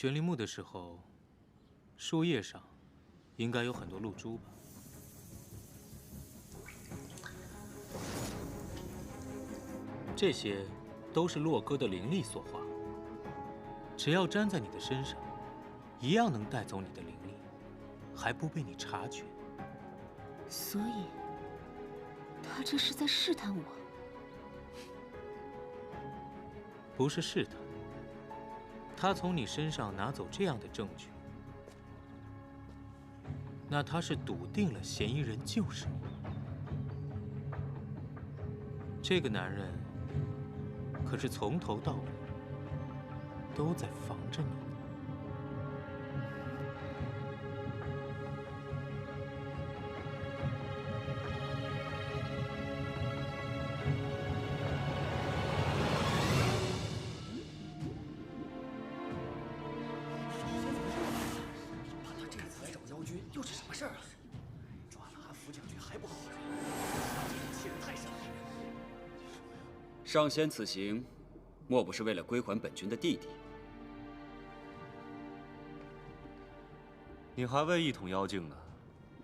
玄灵木的时候，树叶上应该有很多露珠吧？这些都是洛哥的灵力所化，只要粘在你的身上，一样能带走你的灵力，还不被你察觉。所以，他这是在试探我。不是试探，他从你身上拿走这样的证据，那他是笃定了嫌疑人就是你。这个男人可是从头到尾都在防着你。又是什么事儿啊？抓了安福将军还不好好，这欺人太甚了。上仙此行，莫不是为了归还本君的弟弟？你还未一统妖境呢，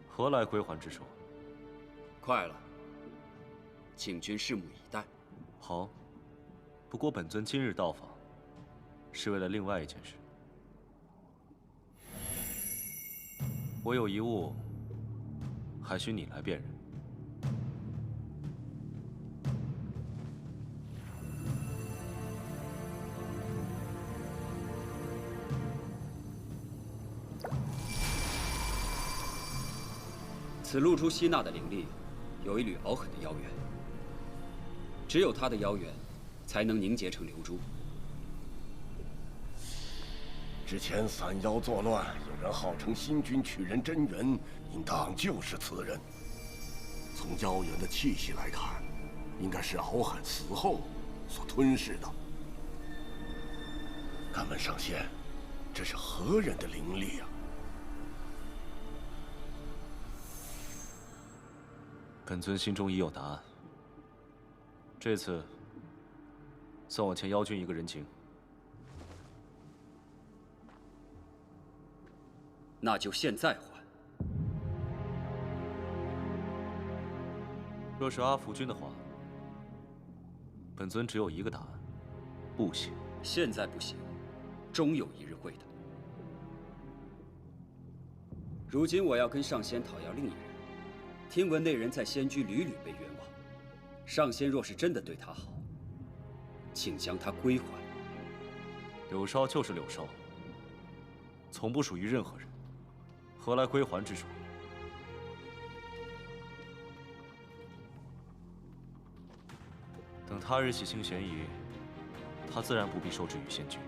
何来归还之说？快了，请君拭目以待。好，不过本尊今日到访，是为了另外一件事。我有一物，还需你来辨认。此露珠吸纳的灵力，有一缕凹痕的妖元，只有它的妖元，才能凝结成流珠。之前散妖作乱，有人号称新君取人真元，应当就是此人。从妖元的气息来看，应该是敖罕死后所吞噬的。敢问上仙，这是何人的灵力啊？本尊心中已有答案。这次算我欠妖君一个人情。那就现在还。若是阿福君的话，本尊只有一个答案：不行。现在不行，终有一日会的。如今我要跟上仙讨要另一人，听闻那人在仙居屡屡被冤枉，上仙若是真的对他好，请将他归还。柳梢就是柳梢，从不属于任何人。何来归还之说？等他日洗清嫌疑，他自然不必受制于仙居。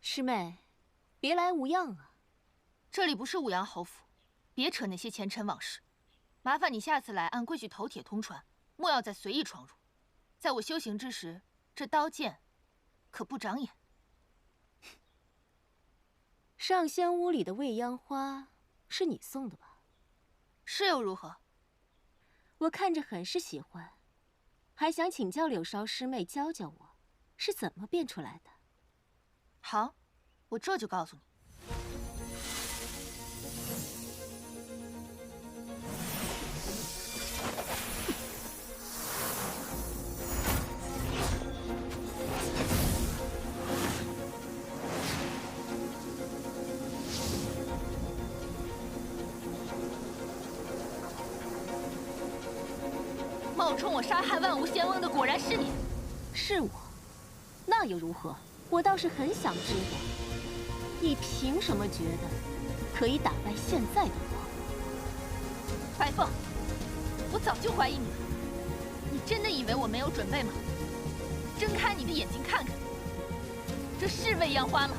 师妹，别来无恙啊！这里不是武阳侯府，别扯那些前尘往事。麻烦你下次来按规矩头铁通传，莫要再随意闯入。在我修行之时，这刀剑可不长眼。上仙屋里的未央花是你送的吧？是又如何？我看着很是喜欢，还想请教柳梢师妹教教我，是怎么变出来的。好，我这就告诉你。冒充我杀害万无仙翁的果然是你。是我，那又如何？我倒是很想知道，你凭什么觉得可以打败现在的我？白凤，我早就怀疑你了。你真的以为我没有准备吗？睁开你的眼睛看看，这是未央花吗？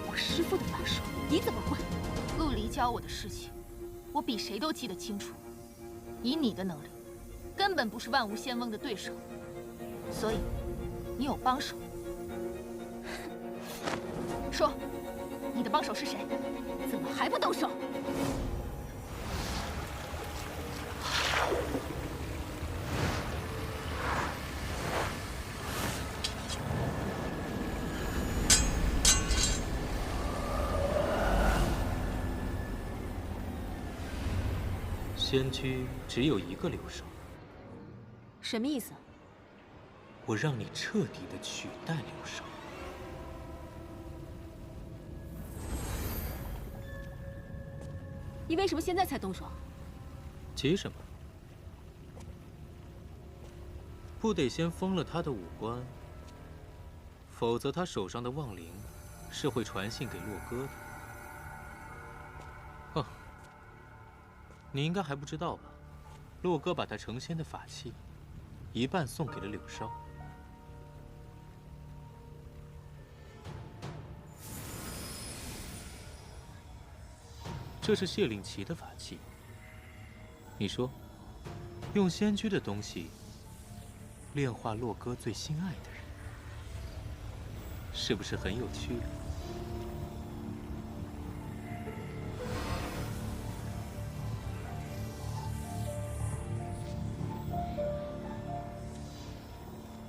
我师父的法术，你怎么会？陆离教我的事情，我比谁都记得清楚。以你的能力，根本不是万无仙翁的对手，所以你有帮手。说，你的帮手是谁？怎么还不动手？仙居只有一个留守，什么意思？我让你彻底的取代留守。你为什么现在才动手？急什么？不得先封了他的武官，否则他手上的望灵是会传信给洛哥的。哦，你应该还不知道吧？洛哥把他成仙的法器一半送给了柳梢。这是谢令奇的法器。你说，用仙居的东西炼化洛哥最心爱的人，是不是很有趣？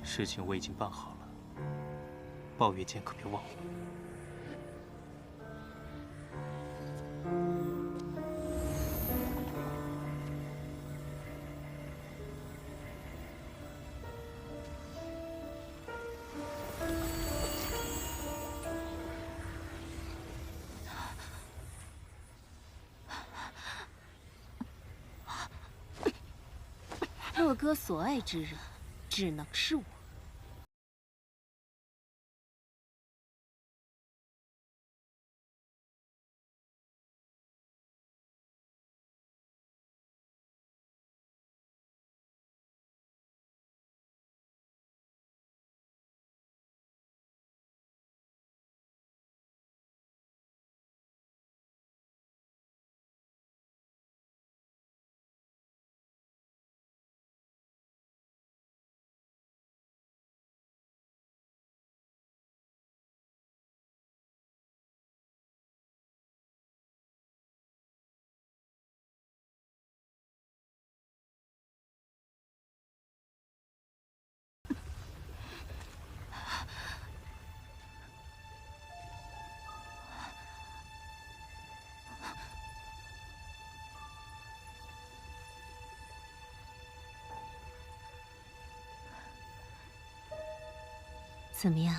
事情我已经办好了，抱月剑可别忘了。洛哥所爱之人，只能是我。怎么样，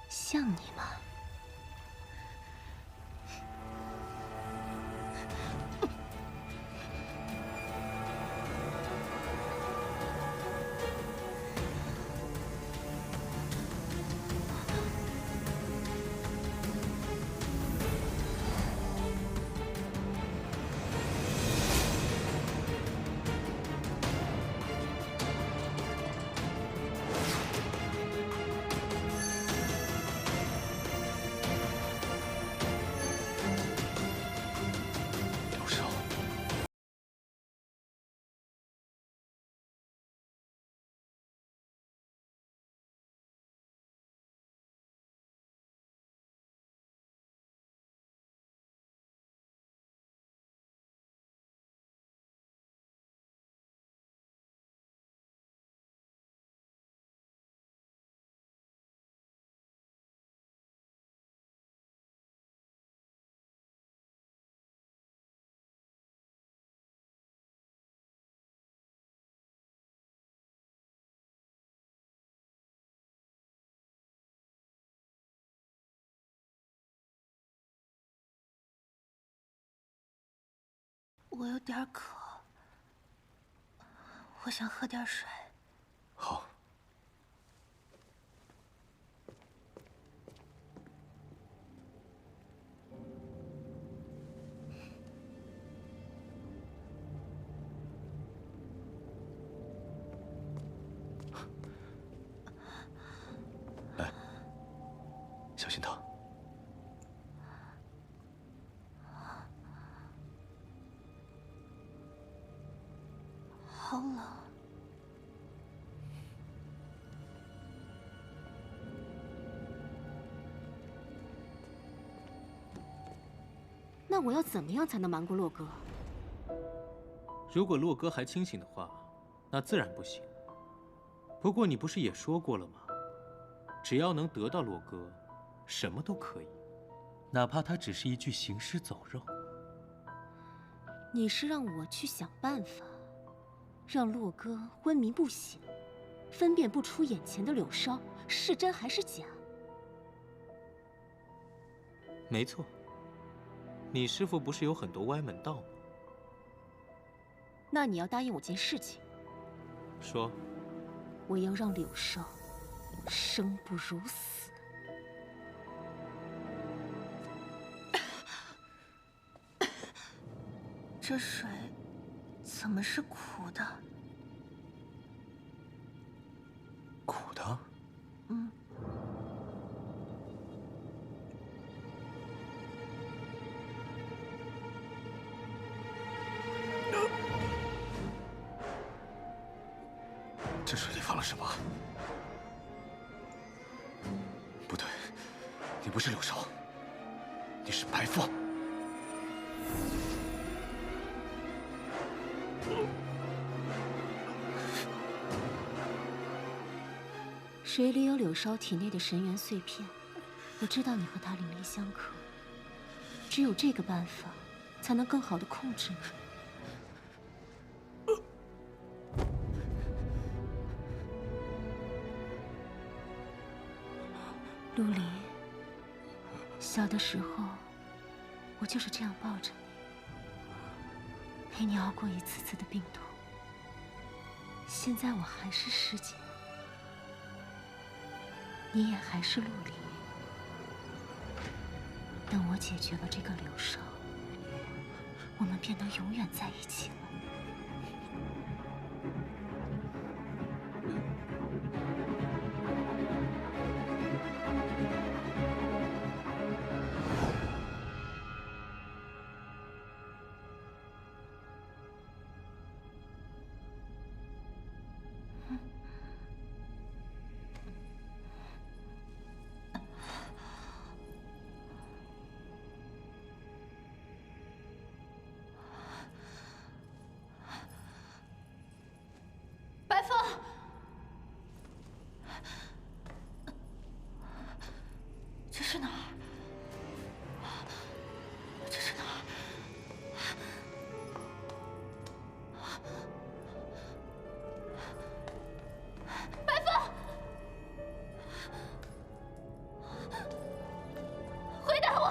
像你吗？我有点渴，我想喝点水。好。来，小心烫。好冷。那我要怎么样才能瞒过洛哥？如果洛哥还清醒的话，那自然不行。不过你不是也说过了吗？只要能得到洛哥，什么都可以，哪怕他只是一具行尸走肉。你是让我去想办法，让洛哥昏迷不醒，分辨不出眼前的柳梢是真还是假？没错。你师父不是有很多歪门道吗？那你要答应我件事情。说。我要让柳梢生不如死。这水怎么是苦的？苦的？嗯。这水里放了什么？不对，你不是柳梢，你是白凤。水里有柳梢体内的神元碎片，我知道你和他灵力相克，只有这个办法，才能更好的控制你。陆离，小的时候，我就是这样抱着你，陪你熬过一次次的病痛。现在我还是师姐，你也还是陆离。等我解决了这个柳梢，我们便能永远在一起了。白凤，这是哪儿？这是哪儿？白凤，回答我！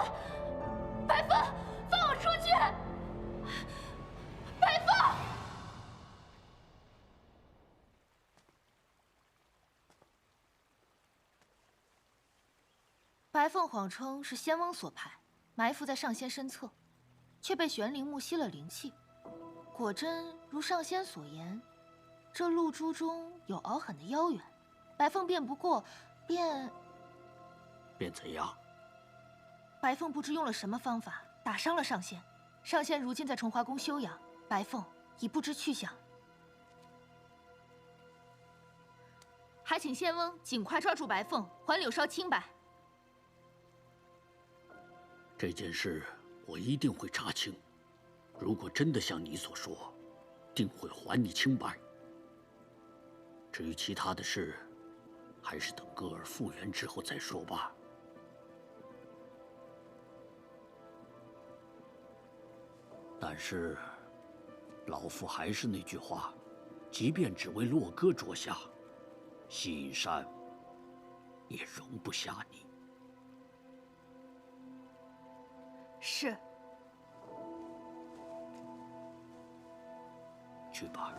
白凤，放我出去！白凤。白凤谎称是仙翁所派，埋伏在上仙身侧，却被玄灵木吸了灵气。果真如上仙所言，这露珠中有傲狠的妖元，白凤辩不过，便怎样？白凤不知用了什么方法打伤了上仙。上仙如今在崇华宫休养，白凤已不知去向。还请仙翁尽快抓住白凤，还柳梢清白。这件事我一定会查清，如果真的像你所说，定会还你清白。至于其他的事，还是等歌儿复原之后再说吧。但是，老夫还是那句话，即便只为洛哥着想，西隐山也容不下你。是。去吧。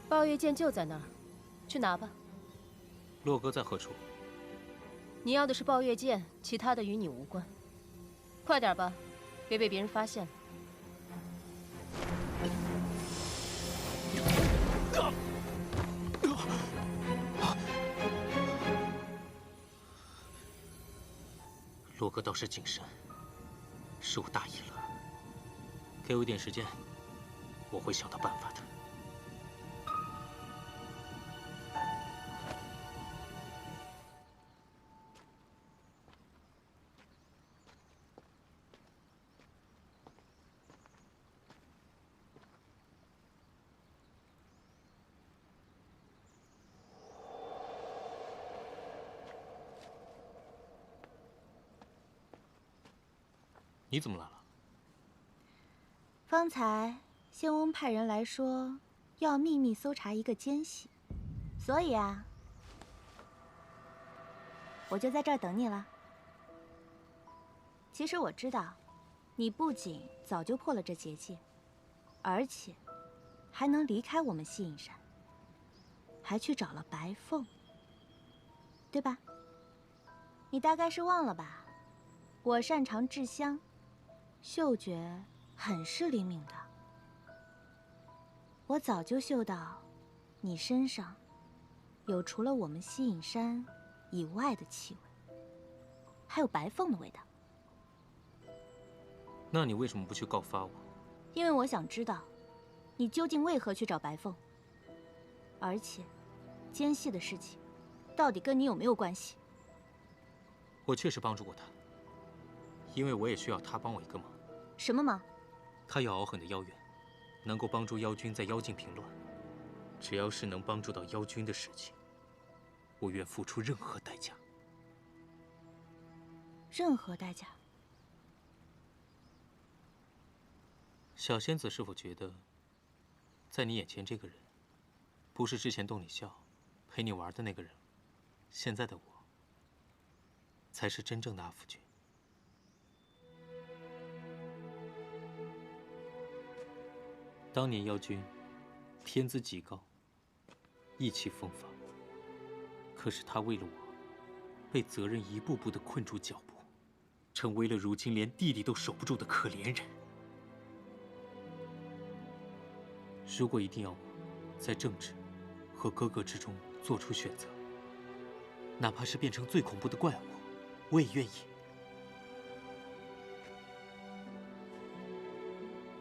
抱月剑就在那儿，去拿吧。洛哥在何处？你要的是抱月剑，其他的与你无关。快点吧，别被别人发现了。洛哥倒是谨慎，是我大意了。给我一点时间，我会想到办法的。你怎么来了？方才仙翁派人来说，要秘密搜查一个奸细，所以啊，我就在这儿等你了。其实我知道，你不仅早就破了这结界，而且还能离开我们西隐山，还去找了白凤，对吧？你大概是忘了吧？我擅长制香。嗅觉很是灵敏的，我早就嗅到你身上有除了我们西隐山以外的气味，还有白凤的味道。那你为什么不去告发我？因为我想知道你究竟为何去找白凤，而且奸细的事情到底跟你有没有关系？我确实帮助过他，因为我也需要他帮我一个忙。什么忙？他要敖狠的妖元，能够帮助妖君在妖境平乱。只要是能帮助到妖君的事情，我愿付出任何代价。任何代价？小仙子是否觉得，在你眼前这个人，不是之前逗你笑、陪你玩的那个人，现在的我，才是真正的阿福君？当年妖君天资极高，意气风发，可是他为了我，被责任一步步地困住脚步，成为了如今连弟弟都守不住的可怜人。如果一定要我在政治和哥哥之中做出选择，哪怕是变成最恐怖的怪物，我也愿意。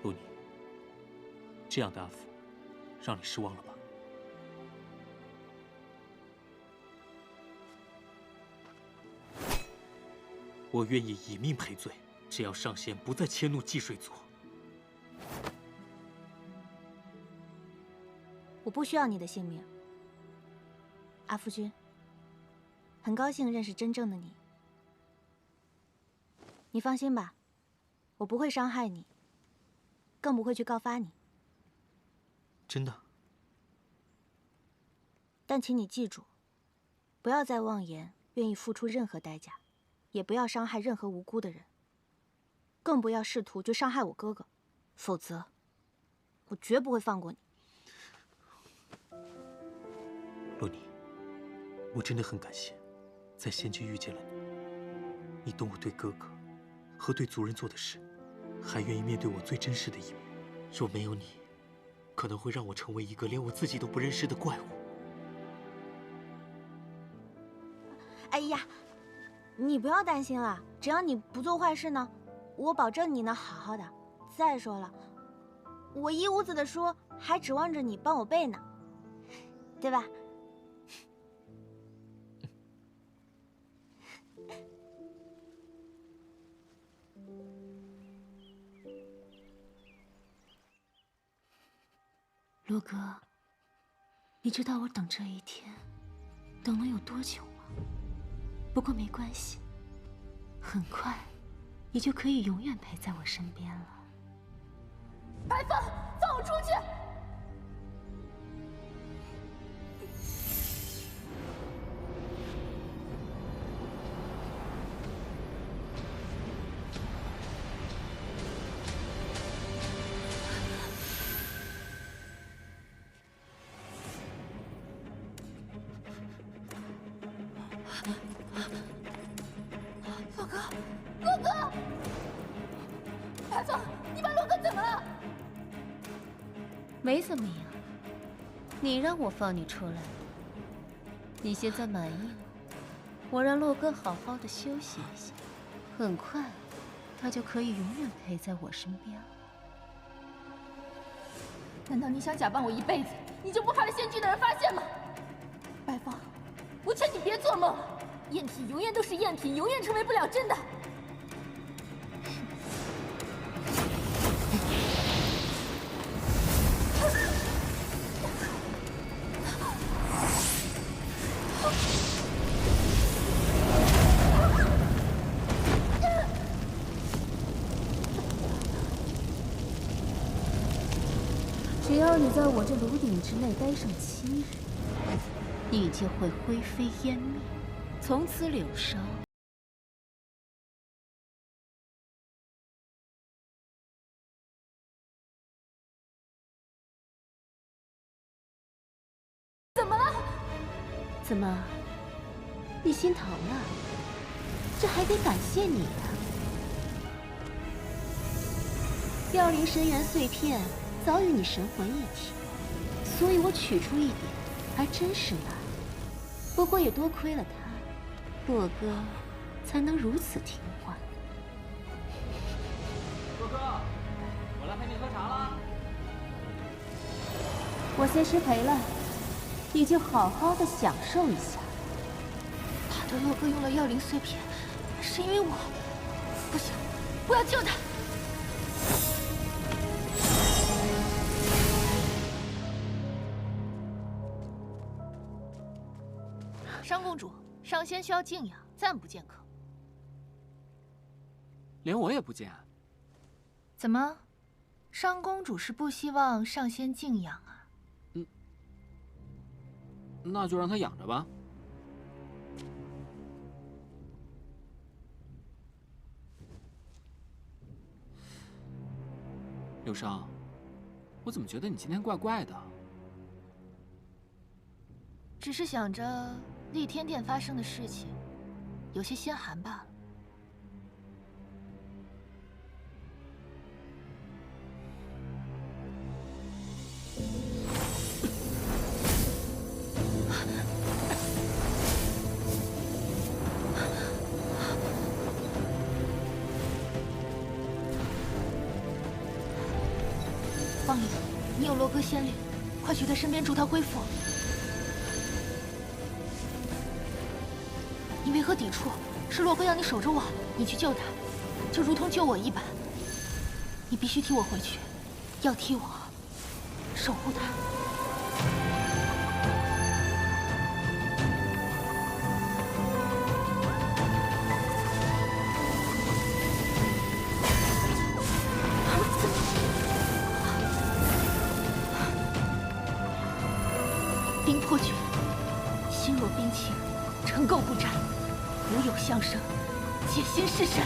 陆宁，这样的阿福，让你失望了吧？我愿意以命赔罪，只要上仙不再迁怒祭水族。我不需要你的性命，阿福君。很高兴认识真正的你。你放心吧，我不会伤害你，更不会去告发你。真的？但请你记住，不要再妄言愿意付出任何代价，也不要伤害任何无辜的人，更不要试图去伤害我哥哥，否则，我绝不会放过你。洛妮，我真的很感谢，在仙居遇见了你。你懂我对哥哥和对族人做的事，还愿意面对我最真实的一面。若没有你，可能会让我成为一个连我自己都不认识的怪物。哎呀，你不要担心了，只要你不做坏事呢，我保证你能好好的。再说了，我一屋子的书还指望着你帮我背呢，对吧？陆哥，你知道我等这一天等了有多久吗？不过没关系，很快你就可以永远陪在我身边了。白凤，放我出去！洛哥，洛哥！白凤，你把洛哥怎么了？没怎么样，你让我放你出来，你现在满意吗？我让洛哥好好的休息一下，很快，他就可以永远陪在我身边了。难道你想假扮我一辈子，你就不怕被仙居的人发现吗？白凤，我劝你别做梦，赝品永远都是赝品，永远成为不了真的。只要你在我这炉鼎之内待上7日，你就会灰飞烟灭，从此柳梢。怎么了？怎么？你心疼了？这还得感谢你啊！凋零神元碎片早与你神魂一体，所以我取出一点，还真是难。不过也多亏了他，洛哥才能如此听话。洛哥，我来陪你喝茶了。我先失陪了，你就好好的享受一下。他对洛哥用了妖灵碎片，是因为我不行，我要救他。商公主，上仙需要静养，暂不见客。连我也不见。怎么，商公主是不希望上仙静养啊？那就让他养着吧。柳梢，我怎么觉得你今天怪怪的？只是想着立天殿发生的事情，有些心寒罢了。王爷，你有洛哥仙力，快去他身边助他恢复。你为何抵触？是洛哥要你守着我，你去救他，就如同救我一般。你必须替我回去，要替我守护他。冰魄诀，心若冰清，尘垢不沾，无有相生，解心释神。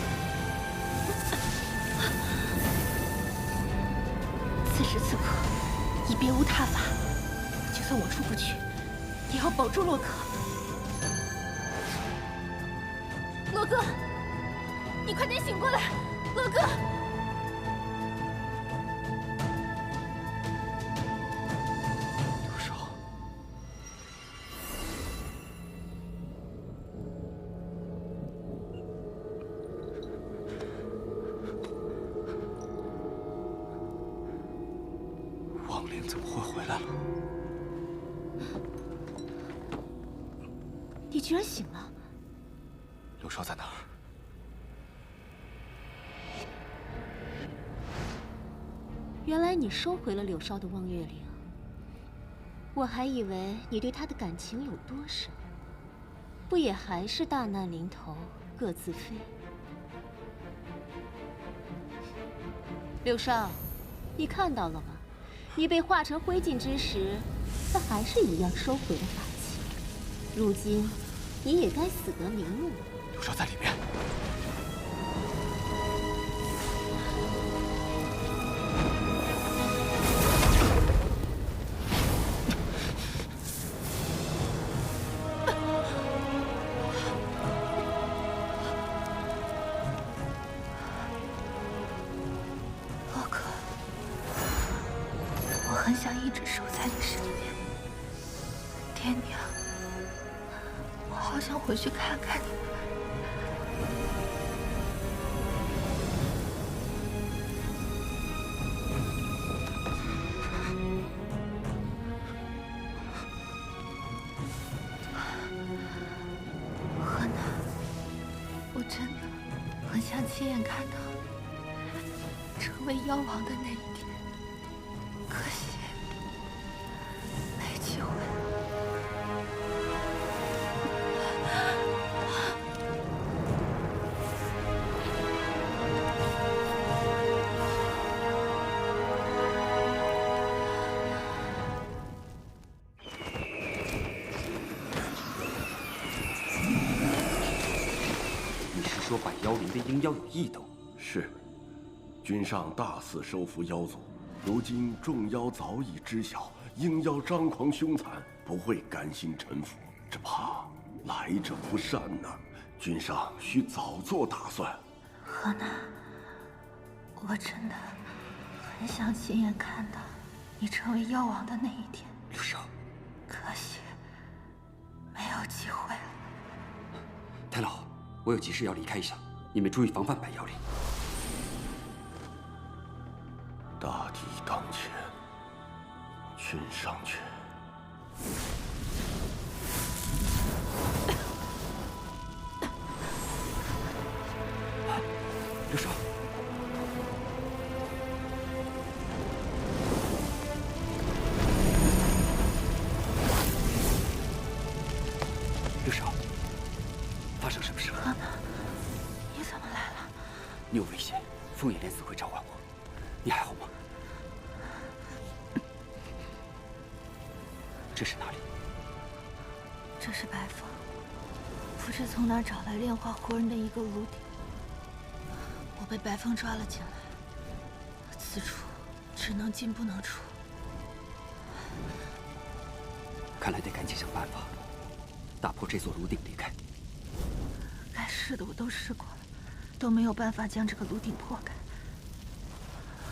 此时此刻，已别无他法，就算我出不去，也要保住洛哥。洛哥，你快点醒过来，洛哥！亡灵怎么会回来了？你居然醒了！柳梢在哪儿？原来你收回了柳梢的望月铃，我还以为你对他的感情有多深，不也还是大难临头各自飞？柳少，你看到了吗？你被化成灰烬之时，他还是一样收回了法器。如今，你也该死得瞑目了。柳少在里面。很想一直守在你身边，爹娘，我好想回去看看你们。河南，我真的很想亲眼看到成为妖王的那一天，可惜。说百妖林的鹰妖有异动，是，君上大肆收服妖族，如今众妖早已知晓鹰妖张狂凶残，不会甘心臣服，只怕来者不善呐。君上需早做打算。河南，我真的很想亲眼看到你成为妖王的那一天。柳少，可惜没有机会了。太老，我有急事要离开一下，你们注意防范百妖林。大敌当前，君上去。柳少，柳少，发生什么事了？河南，你怎么来了？你有危险，风野莲子会召唤我。你还好吗？这是哪里？这是白凤，不知从哪儿找来炼化活人的一个炉鼎。我被白凤抓了进来，此处只能进不能出。看来得赶紧想办法打破这座炉鼎离开。该试的我都试过了，都没有办法将这个炉鼎破开。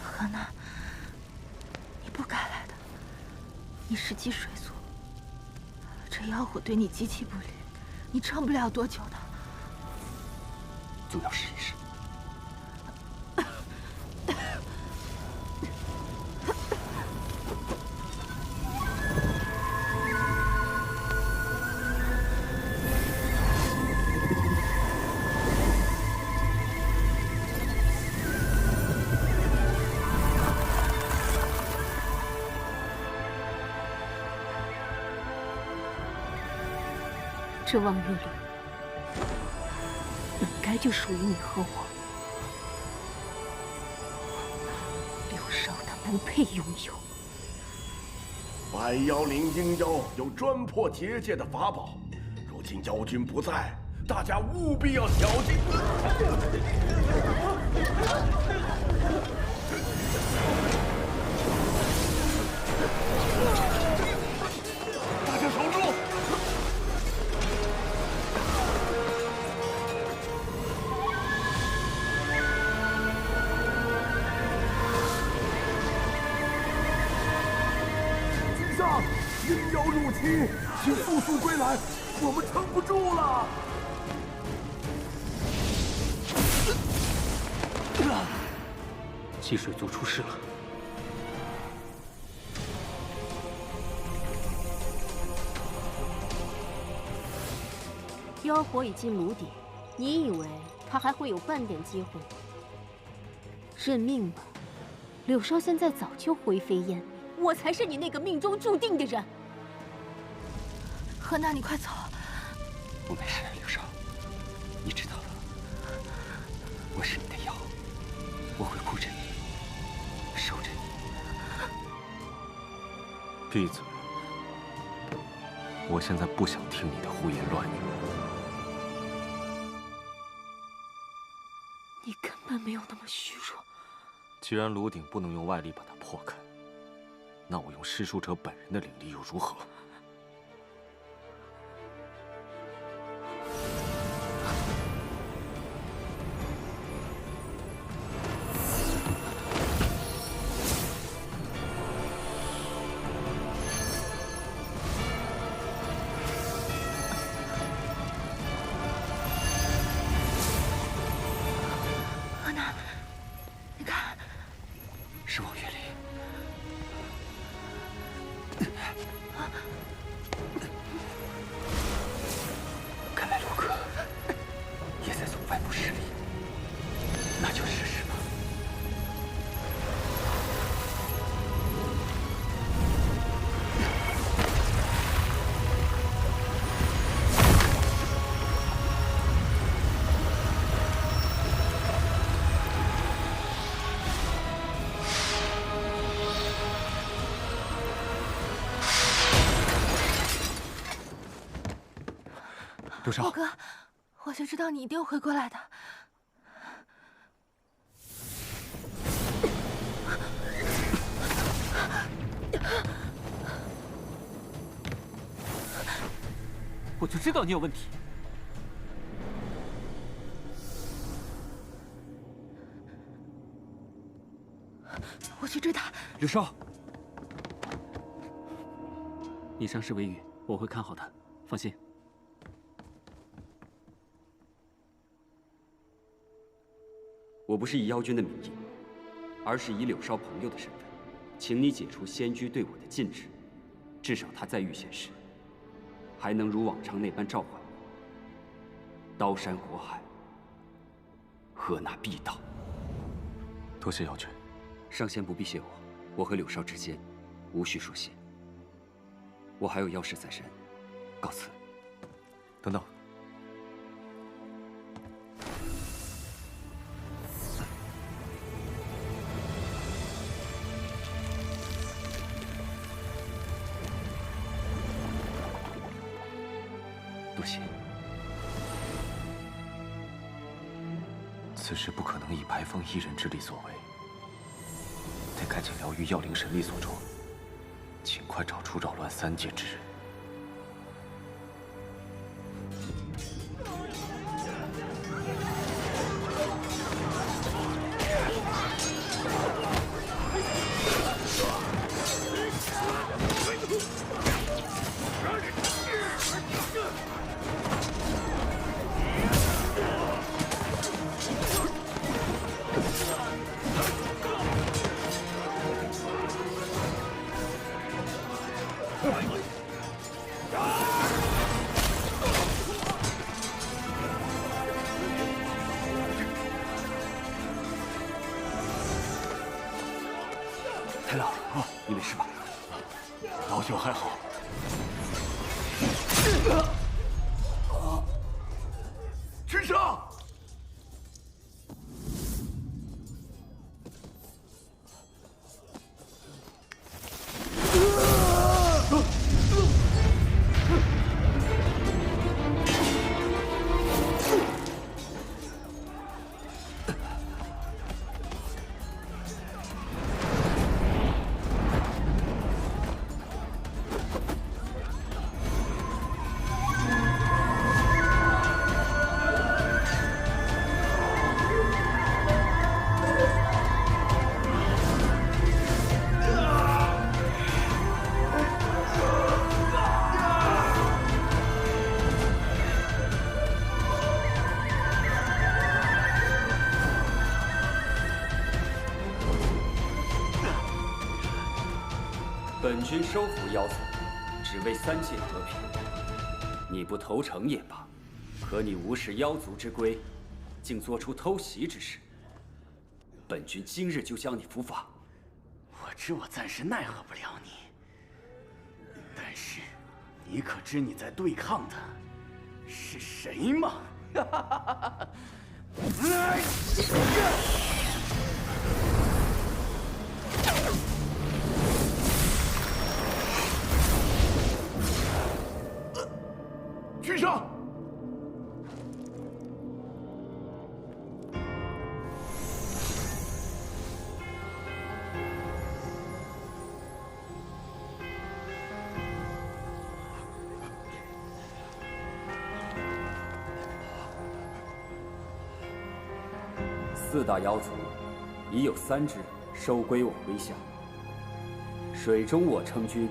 河南，你不该来的，你是积水族，这妖火对你极其不利，你撑不了多久的。总要试一试。这望月岭本该就属于你和我，柳少他不配拥有。百妖林鹰妖有专破结界的法宝，如今妖君不在，大家务必要小心。大家守住！鹰妖入侵，请速速归来，我们撑不住了。积水族出事了。妖火已进炉鼎，你以为他还会有半点机会？认命吧，柳少现在早就灰飞烟灭，我才是你那个命中注定的人。河南，你快走！我没事，柳少，你知道了，我是你的妖，我会护着你，闭嘴！我现在不想听你的胡言乱语。你根本没有那么虚弱。既然炉鼎不能用外力把它破开，那我用施术者本人的灵力又如何？是王月离。看来陆哥也在从外部施力，那就试试吧。刘少，洛哥，我就知道你一定会过来的。我就知道你有问题。我去追他。刘少，你伤势为愈，我会看好他，放心。我不是以妖君的名义，而是以柳少朋友的身份，请你解除仙居对我的禁制，至少他在遇险时，还能如往常那般召唤我。刀山火海，何那必到？多谢妖君。上仙不必谢我，我和柳少之间无需说谢。我还有要事在身，告辞。等等。多谢。此事不可能以白凤一人之力所为，得赶紧疗愈药灵神力所创，尽快找出扰乱三界之人。太老，你没事吧？老朽还好。去上！本君收服妖族，只为三界和平。你不投诚也罢，可你无视妖族之规，竟做出偷袭之事。本君今日就将你伏法。我知我暂时奈何不了你，但是你可知你在对抗的是谁吗？君上。 4大妖族，已有3只收归我麾下。水中我称君，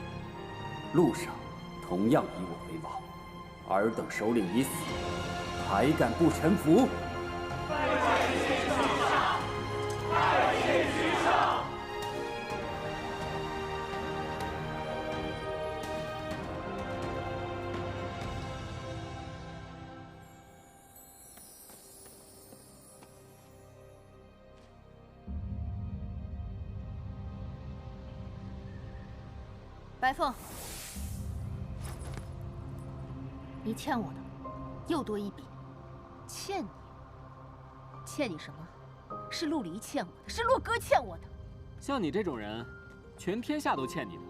陆上同样以我为王。尔等首领已死，还敢不臣服？拜见君上！拜见君上！ 白凤，你欠我的又多一笔。欠你？欠你什么？是陆离欠我的，是洛哥欠我的。像你这种人，全天下都欠你的。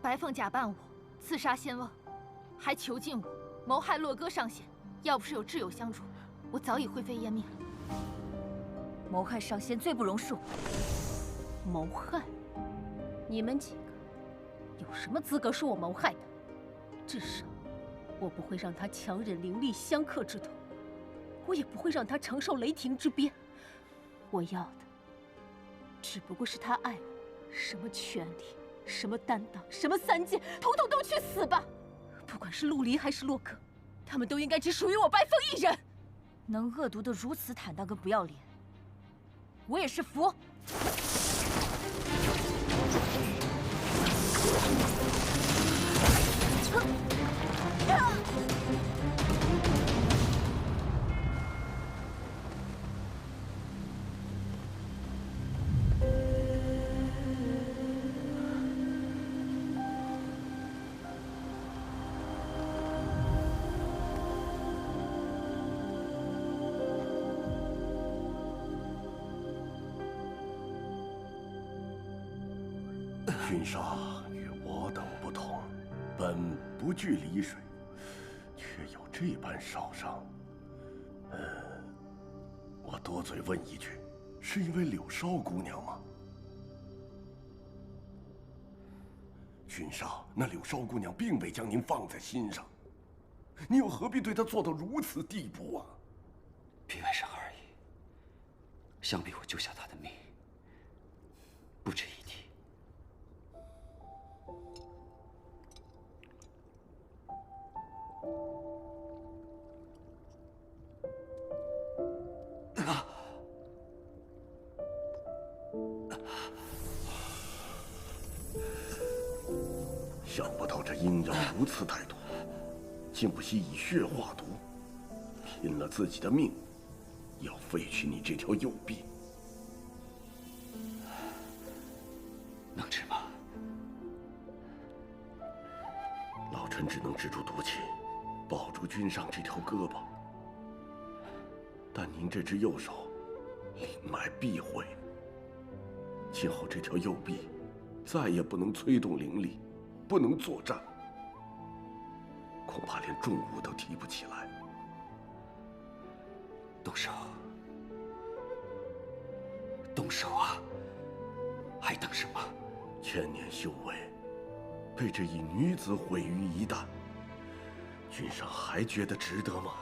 白凤假扮我，刺杀仙翁，还囚禁我，谋害洛哥上仙。要不是有挚友相助，我早已灰飞烟灭了。谋害上仙罪不容恕。谋害？你们几个？ 有什么资格说我谋害他？至少，我不会让他强忍灵力相克之痛，我也不会让他承受雷霆之鞭。我要的，只不过是他爱我，什么权利，什么担当，什么3界，统统都去死吧！不管是陆离还是洛哥，他们都应该只属于我白凤一人。能恶毒的如此坦荡跟不要脸，我也是服。 君上与我等不同，本不惧离水，却有这般少伤。我多嘴问一句，是因为柳梢姑娘吗？君上，那柳梢姑娘并未将您放在心上，你又何必对她做到如此地步啊？边外伤而已，想必我救下她的命，不值一提。 想不到这阴阳如此歹毒，竟不惜以血化毒，拼了自己的命，也要废去你这条右臂。能治吗？老臣只能止住毒气，保住君上这条胳膊。但您这只右手，灵脉必毁，今后这条右臂再也不能催动灵力。 不能作战，恐怕连重物都提不起来。动手，动手啊！还等什么？千年修为，被这一女子毁于一旦，君上还觉得值得吗？